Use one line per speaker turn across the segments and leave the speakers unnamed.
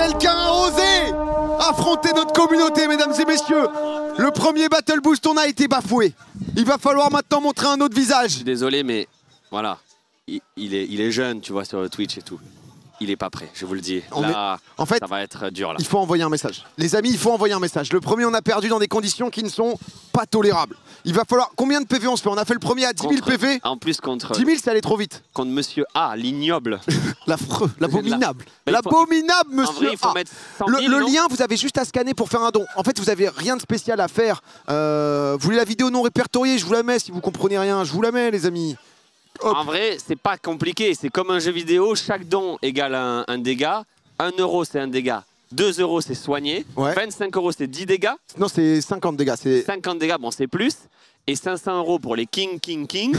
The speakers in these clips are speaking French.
quelqu'un a osé affronter notre communauté, mesdames et messieurs. Le premier Battle Boost, on a été bafoué. Il va falloir maintenant montrer un autre visage.
Je suis désolé, mais voilà, il est jeune, tu vois, sur le Twitch et tout. Il est pas prêt, je vous le dis. Là,
en fait,
ça va être dur là.
Il faut envoyer un message. Les amis, il faut envoyer un message. Le premier, on a perdu dans des conditions qui ne sont pas tolérables. Il va falloir... Combien de PV on se fait? On a fait le premier à 10 000 PV.
En plus contre...
10 000, c'est allé trop vite.
Contre Monsieur A, l'ignoble.
L'affreux, l'abominable.
Bah,
L'abominable, Monsieur
En vrai, il faut
A.
mettre 100 000,
le lien, vous avez juste à scanner pour faire un don. En fait, vous avez rien de spécial à faire. Vous voulez la vidéo non répertoriée? Je vous la mets si vous comprenez rien. Je vous la mets, les amis. Hop.
En vrai, c'est pas compliqué. C'est comme un jeu vidéo. Chaque don égale un dégât. 1 euro, c'est un dégât. 2 euros, c'est soigné.
Ouais.
25 euros, c'est 10 dégâts.
Non, c'est 50 dégâts.
50 dégâts, bon, c'est plus. Et 500 euros pour les King.
King.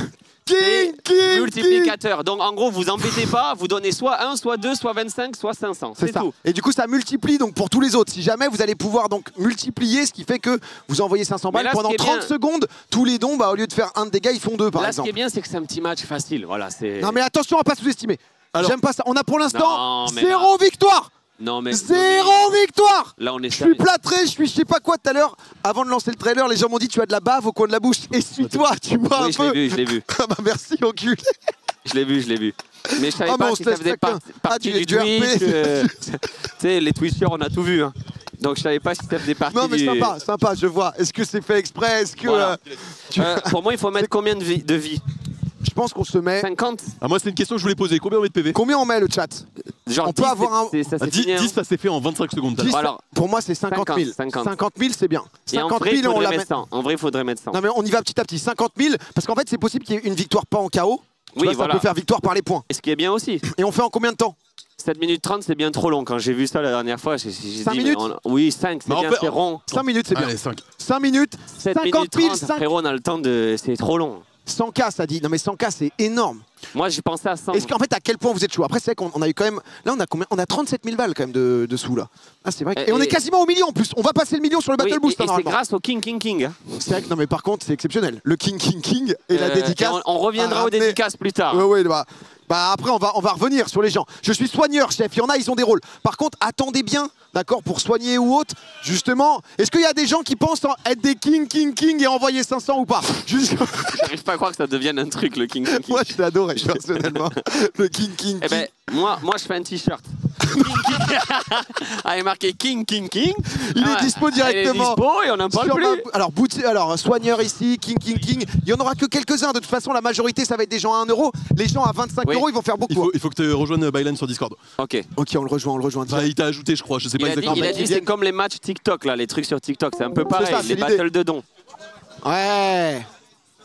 Multiplicateur. Donc, en gros, vous embêtez pas. Vous donnez soit 1, soit 2, soit 25, soit 500. C'est tout.
Et du coup, ça multiplie donc pour tous les autres. Si jamais vous allez pouvoir donc multiplier, ce qui fait que vous envoyez 500 balles
là,
pendant 30 secondes, tous les dons, bah, au lieu de faire un de dégâts, ils font 2 par exemple.
Là, ce qui est bien, c'est que c'est un petit match facile. Voilà,
non, mais attention à pas sous-estimer. J'aime pas ça. On a pour l'instant 0 victoire.
Non, mais
0 victoire.
Là, on est
Je suis plâtré, je suis je sais pas quoi tout à l'heure. Avant de lancer le trailer, les gens m'ont dit tu as de la bave au coin de la bouche. Essuie-toi, tu vois un peu.
Je l'ai vu.
Ah bah merci, enculé.
Je l'ai vu. Mais je savais pas si ça faisait partie du
RP.
Twitch. Tu sais, les Twitchers, on a tout vu. Hein. Donc je savais pas si ça faisait partie
Non mais sympa, je vois. Est-ce que c'est fait exprès? Est-ce que
voilà. Pour moi, il faut mettre combien de vie?
Je pense qu'on se met...
50.
Ah, moi, c'est une question que je voulais poser. Combien on met de PV?
Combien on met le chat?
Genre
on peut avoir un...
10, ça s'est fait en 25 secondes.
10, alors, pour moi, c'est 50 000. 50 000, c'est bien.
50 000, on la met. En vrai, il faudrait mettre 100.
Non, mais on y va petit à petit. 50 000, parce qu'en fait, c'est possible qu'il y ait une victoire pas en KO.
Oui,
vois,
voilà.
Ça peut faire victoire par les points.
Et ce qui est bien aussi.
Et on fait en combien de temps?
7 minutes 30, c'est bien trop long. Quand j'ai vu ça la dernière fois, j'ai dit...
5 minutes
Oui, 5, c'est bien, c'est rond.
5 minutes, c'est bien.
Allez,
5 minutes, 50 000, 5...
Frérot, on a le temps de... C'est trop long.
100K, ça dit. Non mais 100K, c'est énorme.
Moi, j'ai pensé à 100.
Est-ce qu'en fait, à quel point vous êtes chaud? Après, c'est vrai qu'on a eu quand même... Là, on a combien? On a 37 000 balles quand même de sous, là. Ah, c'est vrai. Et on est quasiment au million, en plus. On va passer le million sur le Battle Boost,
et c'est grâce au King. Hein.
C'est vrai que, non mais par contre, c'est exceptionnel. Le King et la dédicace.
Et on reviendra aux dédicaces plus tard.
Ouais, bah après, on va revenir sur les gens. Je suis soigneur, chef. Il y en a, ils ont des rôles. Par contre, attendez bien, d'accord, pour soigner ou autre, justement. Est-ce qu'il y a des gens qui pensent être des King et envoyer 500 ou pas?
J'arrive pas à croire que ça devienne un truc, le King.
Moi, je l'adore, personnellement. Le King.
Eh ben, moi, je fais un t-shirt. Ah, il est marqué King. Il
est dispo directement.
Il est dispo et on n'en parle plus.
Alors, soigneur ici, King. Il y en aura que quelques-uns. De toute façon, la majorité, ça va être des gens à 1 euro. Les gens à 25 euros, ils vont faire beaucoup.
Il faut que tu rejoignes Bylan sur Discord.
Ok,
on le rejoint.
Bah, il t'a ajouté, je crois. Je sais pas exactement.
Il a dit c'est comme les matchs TikTok, là, les trucs sur TikTok. C'est un peu pareil, les battles de dons.
Ouais.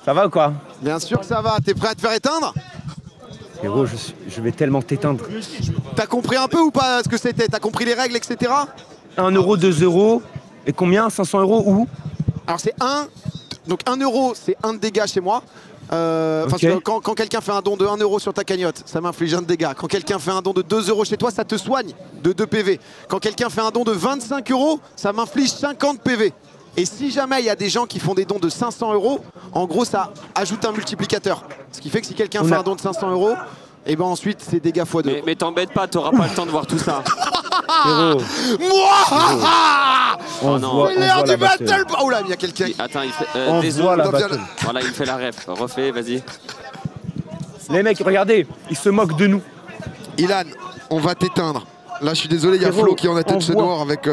Ça va ou quoi?
Bien sûr que ça va. T'es prêt à te faire éteindre?
Héros, je vais tellement t'éteindre.
T'as compris un peu ou pas ce que c'était? T'as compris les règles, etc.
1 euro, 2 euros. Et combien? 500 euros où?
Alors c'est 1. Donc 1 euro, c'est 1 de dégâts chez moi.
Okay.
Quand quelqu'un fait un don de 1 euro sur ta cagnotte, ça m'inflige 1 de dégâts. Quand quelqu'un fait un don de 2 euros chez toi, ça te soigne de 2 PV. Quand quelqu'un fait un don de 25 euros, ça m'inflige 50 PV. Et si jamais il y a des gens qui font des dons de 500 euros, en gros ça ajoute un multiplicateur. Ce qui fait que si quelqu'un fait un don de 500 euros, et ben ensuite c'est dégâts x2.
Mais t'embête pas, t'auras pas le temps de voir tout ça.
Héros.
Moi c'est l'heure du battle. Oh là, il y a quelqu'un.
Attends, il fait. Voilà, il fait la ref. Refais, vas-y.
Les mecs, regardez, ils se moquent de nous.
Ilan, on va t'éteindre. Là, je suis désolé, il y a Flo qui en a tête ce noir avec.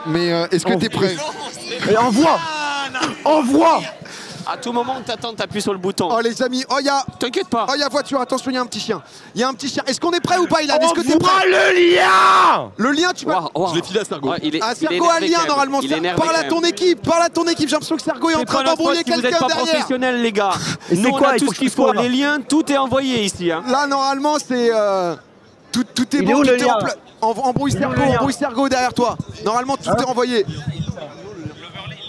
Mais est-ce que t'es prêt? Envoie.
À tout moment, t'attends, t'appuies sur le bouton.
Oh les amis,
T'inquiète pas.
Oh, il y a voiture, attention, il y a un petit chien. Est-ce qu'on est prêt ou pas, Ilan? Est-ce que t'es prêt?
Le lien.
Le lien, tu vas...
Je l'ai filé à Sergo.
Sergo a le lien, normalement. Parle à ton équipe, J'ai l'impression que Sergo est en train d'embrouiller quelqu'un derrière.
Vous êtes pas professionnels, les gars. Nous, on a tout ce qu'il faut. Les liens, tout est envoyé ici.
Là, normalement, c'est... Tout est bon, tout est en place. Embrouille Sergo derrière toi. Normalement, tout est envoyé.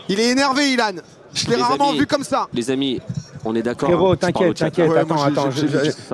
Il est énervé, Ilan. Je l'ai rarement vu comme ça.
Les amis, on est d'accord.
Frérot, t'inquiète, attends.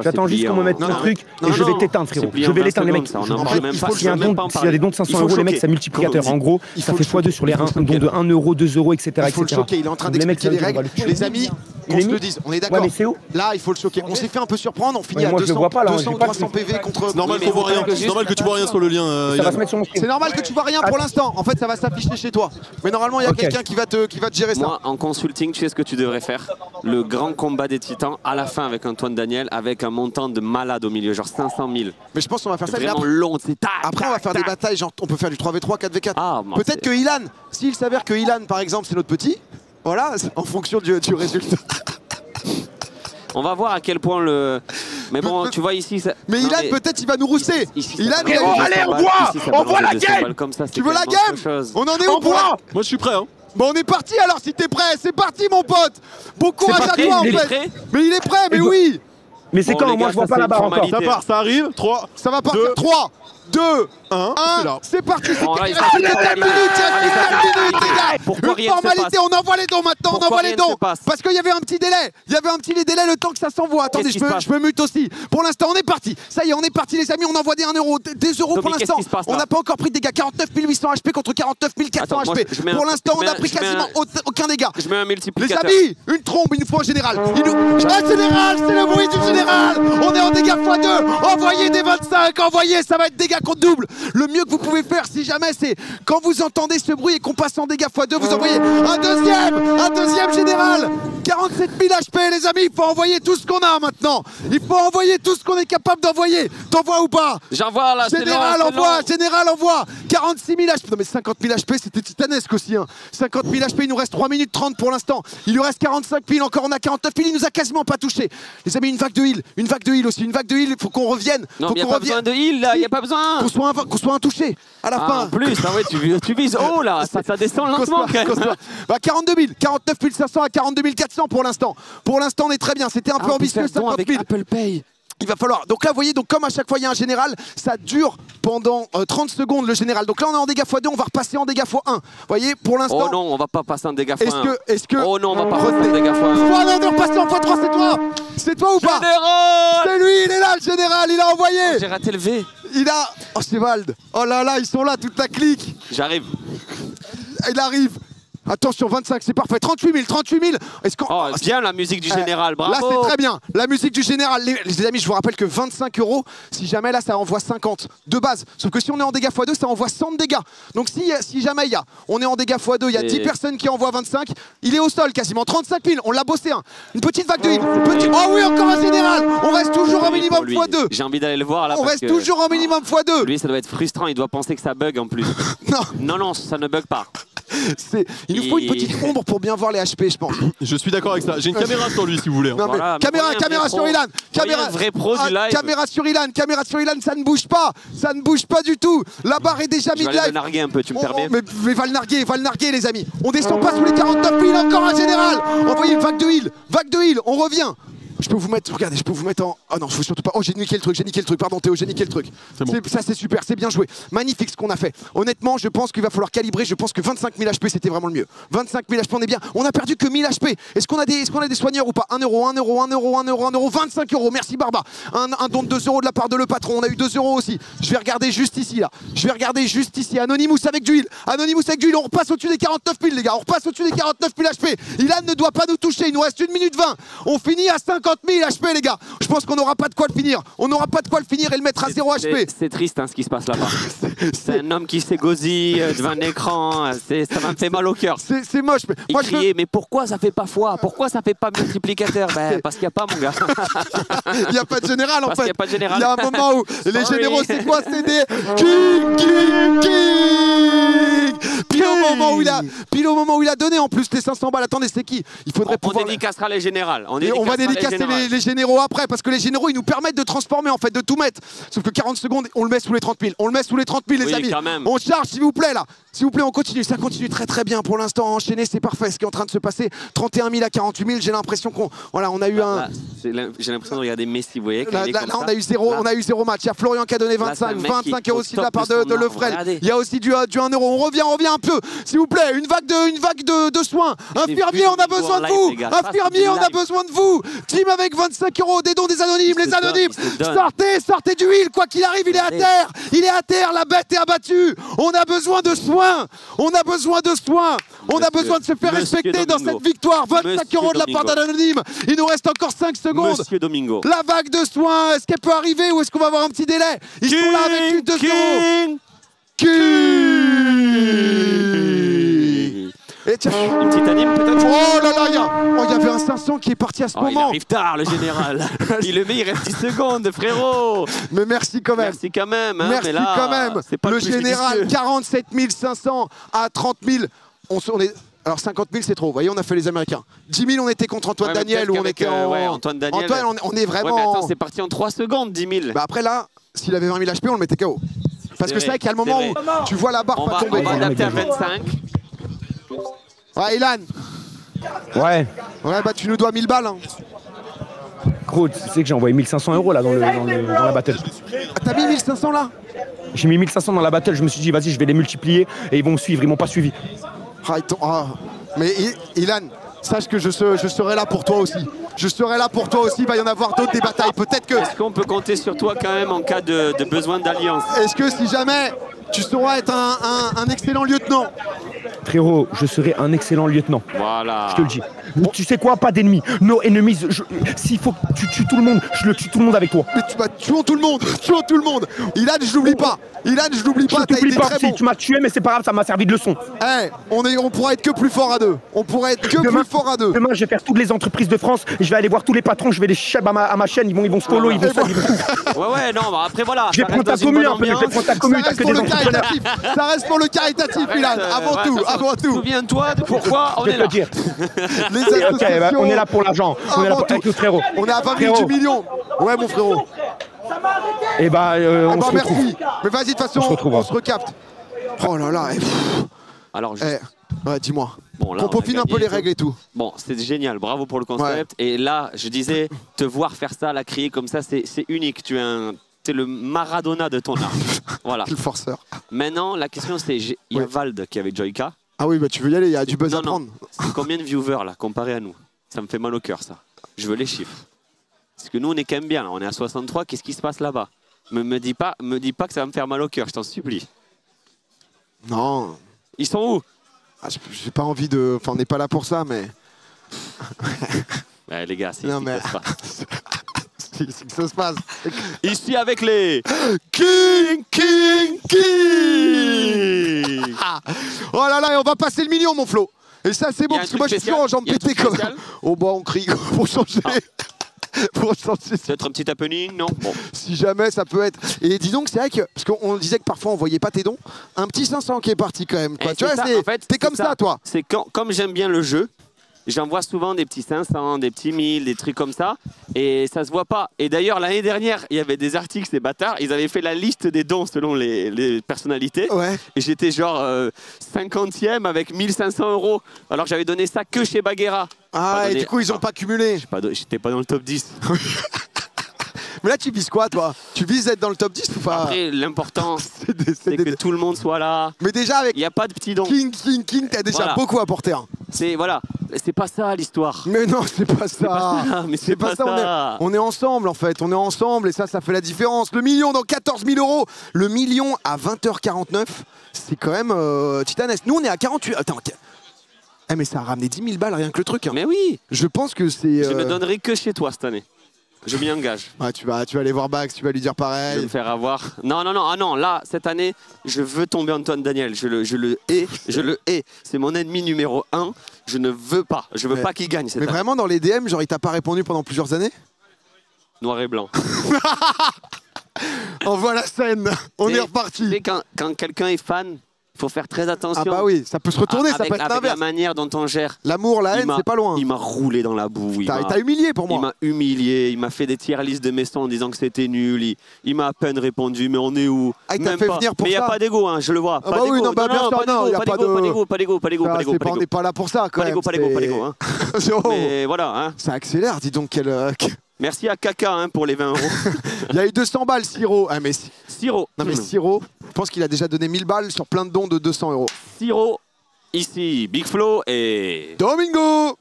J'attends juste qu'on me mette le truc et je vais t'éteindre, frérot. Je vais l'éteindre, les mecs. S'il y a des dons de 500 euros, les mecs, c'est multiplicateur. En gros, ça fait x2 sur les dons de 1 euro, 2 euros, etc.
Il faut le choquer, il est en train d'expliquer les règles. Les amis, qu'on se le dise, on est d'accord.
Ouais, mais c'est où?
Là, il faut le choquer. On s'est fait un peu surprendre, on finit à
moi,
200
je vois pas, là,
200 ou 300 PV contre...
C'est normal que tu vois rien sur le lien.
Ça va se mettre sur mon stream.
C'est normal que tu vois rien pour l'instant. En fait, ça va s'afficher chez toi. Mais normalement, il y a quelqu'un qui va te gérer ça.
Moi, en consulting, tu sais ce que tu devrais faire? Le grand combat des titans à la fin avec Antoine Daniel, avec un montant de malade au milieu, genre 500 000.
Mais je pense qu'on va faire ça.
Vraiment long, c'est tac.
Après, on va faire des batailles, genre on peut faire du 3v3, 4v4.
Ah,
peut-être que Ilan, s'il s'avère que Ilan, par exemple, c'est notre petit, voilà, en fonction du résultat.
On va voir à quel point le... Mais bon, tu vois ici... Ça...
Mais Ilan, peut-être il va nous rousser. Ilan,
allez, on voit la game.
Tu veux la game? On en est où pour
Moi, je suis prêt. Hein.
Bon, on est parti alors si t'es prêt. C'est parti, mon pote. Bon courage à toi, en fait. Mais il est prêt, mais oui.
Mais c'est quand? Moi, je vois pas la barre encore.
Ça part, ça arrive. 3.
Ça va partir. 3, 2, 1, c'est parti. Il reste 4 minutes, les gars. Une formalité, on envoie les dons maintenant, on envoie les dons. Parce qu'il y avait un petit délai. Il y avait un petit délai le temps que ça s'envoie. Attendez, je me mute aussi. Pour l'instant, on est parti. Ça y est, on est parti, les amis. On envoie des 1 euro, des euros pour l'instant. On n'a pas encore pris de dégâts. 49 800 HP contre 49 400 HP. Pour l'instant, on n'a pris quasiment aucun dégât.
Je mets un multiplicateur.
Les amis, une trombe, une fois en général. Général, c'est le bruit du général. On est en dégâts x2. Envoyez des 25, envoyez, ça va être dégâts contre double. Le mieux que vous pouvez faire, si jamais, c'est quand vous entendez ce bruit et qu'on passe en dégâts x2, vous envoyez un deuxième général. 47 000 HP, les amis, il faut envoyer tout ce qu'on a maintenant. Il faut envoyer tout ce qu'on est capable d'envoyer. T'envoies ou pas?
J'envoie là.
Général envoie. 46 000 HP. Non mais 50 000 HP, c'était titanesque aussi. Hein. 50 000 HP, il nous reste 3 minutes 30 pour l'instant. Il lui reste 45 000, encore on a 49 000, il nous a quasiment pas touché. Les amis, une vague de heal aussi, il faut qu'on revienne.
Non, il n'y a pas besoin de heal là, il n'y a pas besoin.
Qu'on soit un touché à la fin.
En plus, ah ouais, tu vises haut là, ça descend lentement quand même.
Bah 42 000, 49 500 à 42 400 pour l'instant. Pour l'instant, on est très bien. C'était un peu ambitieux, 50 000.
Apple Pay.
Il va falloir. Donc là, vous voyez, donc comme à chaque fois il y a un général, ça dure pendant 30 secondes le général. Donc là, on est en dégâts x2, on va repasser en dégâts x1. Vous voyez, pour l'instant.
Oh non, on va pas passer en dégâts x1.
Est-ce que.
Oh non, on va pas passer en dégâts x1.
Oh non, on est repassé en x3, c'est toi. C'est toi ou pas?
Général.
C'est lui, il est là, le général, il a envoyé.
J'ai raté le V.
Il a. Oh, c'est Vald. Oh là là, ils sont là, toute la clique.
J'arrive.
Il arrive. Attention, 25, c'est parfait. 38 000. Est-ce qu'on...
Oh, bien la musique du général, bravo.
Là, c'est très bien. La musique du général. Les amis, je vous rappelle que 25 €, si jamais là, ça envoie 50 de base. Sauf que si on est en dégâts x2, ça envoie 100 de dégâts. Donc si jamais on est en dégâts x2, il y a 10 personnes qui envoient 25. Il est au sol quasiment. 35 000, on l'a bossé. Une petite vague de heal. Oh oui, encore un général. On reste toujours en minimum x2.
J'ai envie d'aller le voir là.
On reste toujours en minimum x2.
Lui, ça doit être frustrant. Il doit penser que ça bug en plus. Non, ça ne bug pas.
Il nous faut une petite ombre pour bien voir les HP, je pense.
Je suis d'accord avec ça. J'ai une caméra sur lui si vous voulez.
Non,
voilà,
caméra sur Ilan.
Vrai pro du live.
Caméra sur Ilan, ça ne bouge pas. Ça ne bouge pas du tout. La barre est déjà mise live.
Je vais le narguer un peu, tu me permets.
Mais va le narguer les amis. On descend pas sous les 49 000, encore un général. Envoyez une vague de heal, on revient. Je peux vous mettre, regardez, en... Oh non, je veux surtout pas. Oh, j'ai niqué le truc, pardon Théo, j'ai niqué le truc. Bon. Ça c'est super, c'est bien joué. Magnifique ce qu'on a fait. Honnêtement, je pense qu'il va falloir calibrer, je pense que 25 000 HP c'était vraiment le mieux. 25 000 HP, on est bien. On a perdu que 1000 HP. Est-ce qu'on a des soigneurs ou pas? 1 €, 25 €, merci Barba. Un don de 2 € de la part de le patron, on a eu 2 € aussi. Je vais regarder juste ici là. Anonymous avec du heal. On repasse au-dessus des 49 000 les gars, on repasse au-dessus des 49 000 HP. Ilan ne doit pas nous toucher, il nous reste 1 minute 20. On finit à 50 000 HP les gars. Je pense qu'on n'aura pas de quoi le finir. Et le mettre à 0 HP.
C'est triste hein, ce qui se passe là-bas. C'est un homme qui s'égosille devant un écran. Ça m'a fait mal au cœur.
C'est moche.
Il criait, mais pourquoi ça fait pas fois? Pourquoi ça fait pas multiplicateur? Parce qu'il n'y a pas mon gars.
Il n'y a pas de général en fait.
Il
y a un moment où les généraux c'est quoi? C'est des King. Pile au moment où il a donné en plus les 500 balles. Attendez, c'est qui? Il faudrait pouvoir...
On dédicacera les générales.
On va dédicacer les généraux après parce que les généraux ils nous permettent de transformer en fait, de tout mettre. Sauf que 40 secondes, on le met sous les 30 000. Les amis. On charge s'il vous plaît là. S'il vous plaît, on continue. Ça continue très bien pour l'instant. Enchaîné, c'est parfait ce qui est en train de se passer. 31 000 à 48 000. J'ai l'impression qu'on... Voilà, on a eu un...
J'ai l'impression de regarder Messi, vous voyez.
Là, on a eu zéro match. Il y a Florian qui a donné 25 € aussi de la part de Lefrel. Il y a aussi du 1 €. On revient un peu. S'il vous plaît. plaît, une vague de soins. Infirmier, on a besoin de vous. Infirmier, on a besoin de vous. Team avec 25 €, des dons des anonymes, les anonymes. Sortez du huile, quoi qu'il arrive, il est à terre. Il est à terre, la bête est abattue. On a besoin de soins. On a besoin de soins. On a besoin de se faire respecter dans cette victoire. 25 € de la part d'un anonyme. Il nous reste encore 5 secondes.
Monsieur Domingo.
La vague de soins, est-ce qu'elle peut arriver ou est-ce qu'on va avoir un petit délai? Ils sont là avec une 2 €. Et tiens,
une petite anime peut-être.
Oh là là, il y avait un 500 qui est parti à ce moment.
Il arrive tard, le général. Il le met, il reste 10 secondes, frérot.
Mais merci quand même.
Merci quand même. Hein,
merci
mais là,
quand même.
Pas
le général, 47 500 à 30 000. Alors 50 000 c'est trop, vous voyez, on a fait les Américains. 10 000 on était contre Antoine Daniel où on était en...
Antoine Daniel.
Antoine, on est vraiment...
Ouais, mais attends, c'est parti en 3 secondes, 10 000.
Bah après là, s'il avait 20 000 HP, on le mettait KO. Parce que c'est vrai qu'il y a le moment où tu vois la barre pas tomber.
On va adapter à 25.
Ouais, Ilan.
Ouais.
Ouais, bah tu nous dois 1000 balles. Hein.
Gros, tu sais que j'ai envoyé 1500 € là dans la battle.
Ah, t'as mis 1500 là?
J'ai mis 1500 dans la battle, je me suis dit vas-y je vais les multiplier et ils vont me suivre, ils m'ont pas suivi.
Mais Ilan, sache que je serai là pour toi aussi. Je serai là pour toi aussi, il va y en avoir d'autres des batailles. Peut-être que...
Est-ce qu'on peut compter sur toi quand même en cas de besoin d'alliance?
Est-ce que si jamais tu sauras être un excellent lieutenant?
Frérot, je serai un excellent lieutenant.
Voilà.
Je te le dis. Bon. Tu sais quoi, pas d'ennemis. No enemies. S'il faut que tu tues tout le monde, je le tue tout le monde avec toi.
Mais tuons tout le monde. Tuons tout le monde. Ilan, je l'oublie pas. Ilan, je l'oublie pas.
Je t'oublie pas aussi. Tu m'as tué, mais c'est pas grave, ça m'a servi de leçon.
Hey, on pourra être que plus fort à deux. On pourrait être que plus fort à deux.
Demain, je vais faire toutes les entreprises de France et je vais aller voir tous les patrons. Je vais les chab à ma chaîne. Ils vont se follow, ils vont tout.
Ouais, non, bah après voilà.
Je vais prendre ta commune un peu. Je vais prendre ta commune.
Ça reste pour le caritatif, Ilan. Avant tout.
Souviens-toi de pourquoi on est là.
Les associations.
On est là pour l'argent. On est là pour avec le frérot.
On est à 20 000 du million. Ouais, mon frérot.
Et bah, on se retrouve.
Merci. Mais vas-y, de toute façon, on se recapte. Oh là là.
Alors,
ouais, dis-moi.
Bon,
on peaufine un peu les règles et tout.
Bon, c'est génial. Bravo pour le concept. Ouais. Et là, je disais, te voir faire ça, la crier comme ça, c'est unique. Tu es le Maradona de ton art. Voilà.
Le forceur.
Maintenant, la question, c'est il y a Vald qui est avec Joyka.
Ah oui, bah tu veux y aller, il y a du buzz à prendre.
C'est combien de viewers là, comparé à nous? Ça me fait mal au cœur, ça. Je veux les chiffres. Parce que nous, on est quand même bien, là. On est à 63, qu'est-ce qui se passe là-bas? Me dis pas que ça va me faire mal au cœur, je t'en supplie.
Non.
Ils sont où?
J'ai pas envie de... Enfin, on n'est pas là pour ça, mais...
Ouais, les gars, c'est ici que ça se passe.
C'est ici que ça se passe.
Ici avec les...
King Oh là là, et on va passer le million, mon Flo. Et ça, c'est bon, parce que moi, je suis toujours en jambes pétées. Oh, bah, on crie pour changer. Pour changer.
Peut-être un petit happening, non bon.
Si jamais, ça peut être... Et dis donc, c'est vrai que... Parce qu'on disait que parfois, on voyait pas tes dons. Un petit 500 qui est parti, quand même. Quoi. Tu vois, en fait, t'es comme ça, toi.
C'est comme j'aime bien le jeu, j'envoie souvent des petits 500, des petits 1000, des trucs comme ça, et ça se voit pas. Et d'ailleurs, l'année dernière, il y avait des articles, ces bâtards, ils avaient fait la liste des dons selon les personnalités. Ouais. Et j'étais genre 50e avec 1500 €. Alors j'avais donné ça que chez Baguera.
Ah, et du coup, ils n'ont pas cumulé.
J'étais pas dans le top 10.
Mais là, tu vises quoi, toi? Tu vises être dans le top 10 ou pas?
Après, l'important, c'est que tout le monde soit là.
Mais déjà, avec...
Il n'y a pas de petits dons.
King, t'as déjà beaucoup apporté. Hein.
Voilà. C'est pas ça, l'histoire.
Mais non, c'est pas ça.
Mais c'est pas ça.
On est ensemble, en fait. On est ensemble, et ça fait la différence. Le million dans 14 000 €. Le million à 20h49. C'est quand même titanesque. Nous, on est à 48... Attends, mais ça a ramené 10 000 balles, rien que le truc. Hein.
Mais oui.
Je pense que c'est...
Je me donnerai que chez toi cette année. Je m'y engage.
Ouais, tu vas aller voir Bax, tu vas lui dire pareil.
Je vais me faire avoir. Non, là, cette année, je veux tomber Antoine Daniel. Je le hais. C'est mon ennemi numéro 1. Je ne veux pas. Je veux pas qu'il gagne cette année.
Mais vraiment, dans les DM, genre, il t'a pas répondu pendant plusieurs années?
Noir et blanc.
On voit la scène. On est reparti.
Tu sais, quand quelqu'un est fan, il faut faire très attention.
Ah bah oui, ça peut se retourner, ça peut être l'inverse.
Avec la manière dont on gère.
L'amour, la haine, c'est pas loin.
Il m'a roulé dans la boue.
Il t'a humilié pour moi.
Il m'a humilié, il m'a fait des tiers listes de mes sons en disant que c'était nul. Il m'a à peine répondu, mais on est où?
Ah, il t'a fait venir pour ça.
Mais il n'y a pas d'égo, hein, je le vois.
Ah bah oui, non, bah bien sûr, non, il n'y a pas d'égo.
Pas d'égo.
On n'est pas là pour ça, quand même.
Pas d'égo. Mais voilà. Hein.
Ça accélère, dis donc.
Merci à Kaka hein, pour les 20 €.
Il y a eu 200 balles, Siro. Ah, mais
Siro.
Non, mais Siro, je pense qu'il a déjà donné 1000 balles sur plein de dons de 200 €.
Siro, ici Big Flo et...
Domingo.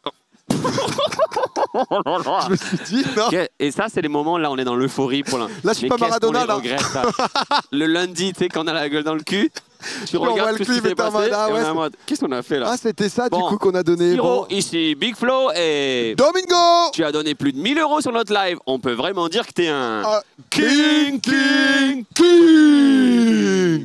Je me suis dit, non.
Et ça, c'est les moments, là, on est dans l'euphorie. Là,
je suis pas Maradona, là.
Regrette, ça. Le lundi, tu sais, quand on a la gueule dans le cul, tu regardes tout ce qui s'est passé, et on est en mode, qu'est-ce qu'on a fait, là?
Ah, c'était ça, du coup, qu'on a donné.
Bon. Ici Big Flo et...
Domingo.
Tu as donné plus de 1000 € sur notre live. On peut vraiment dire que t'es un...
King.